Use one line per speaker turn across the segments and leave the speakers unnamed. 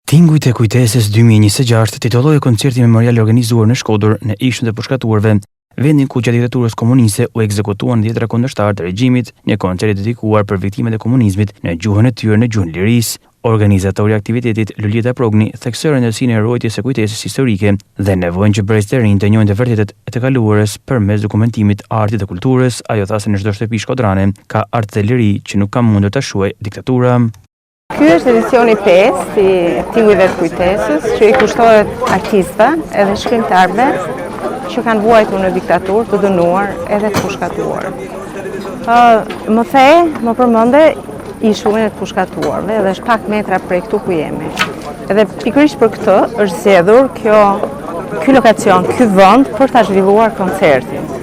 Tingujt e kujtesës 2026 titulloi koncerti memorial organizuar në Shkodër në Ishën e Përshkatuarve, vendin ku gjatë diktaturës komuniste u ekzekutuan 10 kundërshtarë të regjimit, një koncert dedikuar për viktimat e komunizmit në gjuhën e tyre në gjuhën lirisë. Organizatori i aktivitetit, Lulita Progni, theksoi rëndësinë e ruajtjes së kujtesës historike dhe nevojën që brezët e rinj të njohin të vërtetet e të kaluarës përmes dokumentimit, artit dhe kulturës. Ajo tha se në çdo shtëpi shkodrane ka art dhe liri që nuk ka mundur ta shuajë diktatura.
Ky është edicioni 5 i Tingujve të kujtesës, që i kushtohet artistëve edhe shkrimtarëve që kanë vuajtur në diktaturë, të dënuar edhe të pushkatuar. Më përmende ishullin e të pushkatuarve dhe është pak metra prej këtu ku jemi. Edhe pikërisht për këtë është zgjedhur ky lokacion, ky vend për ta zhvilluar koncertin.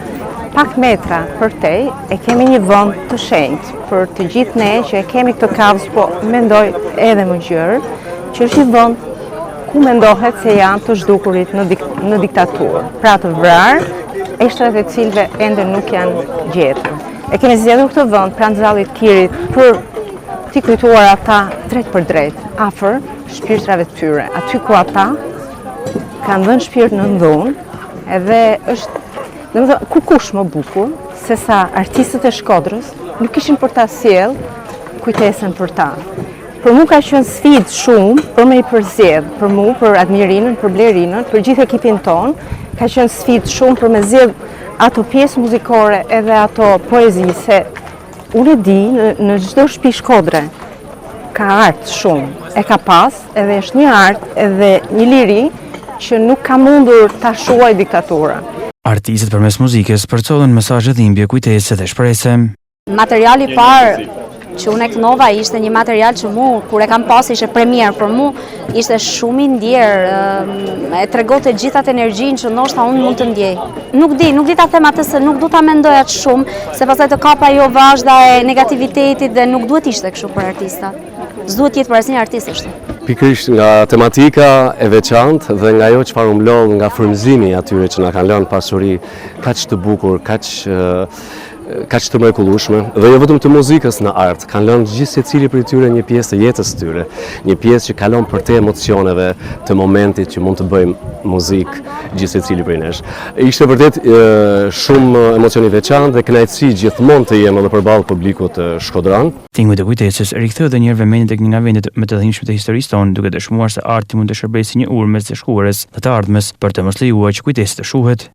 Pak metra përtej e kemi një vend të shenjtë për të gjithë ne që e kemi këtë kavës, po mendoj edhe më gjërë, që është një vend ku mendohet se janë të zhdukurit në diktaturë, pra të vrarë, eshtrat e cilëve ende nuk janë gjetur. E kemi zgjedhur këtë vend pranë Zallit Kirit për t'i kujtuar ata drejt për drejt, afër shpirtrave të tyre, aty ku ata kanë dhënë shpirt në dhunë, edhe është ku kush më bukur se sa artistët e Shkodrës nuk kishin për ta sjell kujtesën për ta. Për mua ka qenë sfidë shumë për me i përzgjedh, për mua, për Admirinën, për Blerinën, për gjithë ekipin ton, ka qenë sfidë shumë për me zgjedh ato pjesë muzikore edhe ato poezi, se unë e di në çdo shtëpi shkodre ka art shumë, e ka pas, edhe është një art edhe një liri që nuk ka mundur ta shuajë diktatura.
Artistët përmes muzikës përcollën mesazhe dhimbje, kujtese dhe shprehje.
Materiali i parë që unë e kënova ishte një material që kur e kam pas ishte premier për mu, ishte shumë i ndjerë, e tregonte gjithë atë energjinë që ndoshta unë mund të ndjej. Nuk di ta them atë se nuk du ta mendoj atë shumë, se pastaj të kap ajo vazhda e negativitetit dhe nuk duhet ishte kështu për artistat. S'duhet jetë për asnjë artist është.
Pikërisht nga tematika e veçantë dhe nga ajo çfarë u mlodh nga frymëzimi atyre që na kanë lënë pasuri kaq të bukur, kaq të mrekullueshme, dhe jo vetëm të muzikës në art, kanë lënë gjithë secili prej tyre një pjesë të jetës së tyre, një pjesë që kalon për te emocioneve të momentit që mund të bëjmë muzikë gjithë secili prej nesh. Ishte vërtet shumë emocioni veçantë dhe kënaqësi gjithmonë të jem edhe përballë publikut shkodran.
Tingujt e kujtesës riktheu edhe një herë vëmendjen tek një nga vendet më të dhimbshme të historisë tonë, duke dëshmuar se arti mund të shërbejë si një urmë të shkuarës dhe të ardhmes për të mos lejuar që kujtesa të shuhet.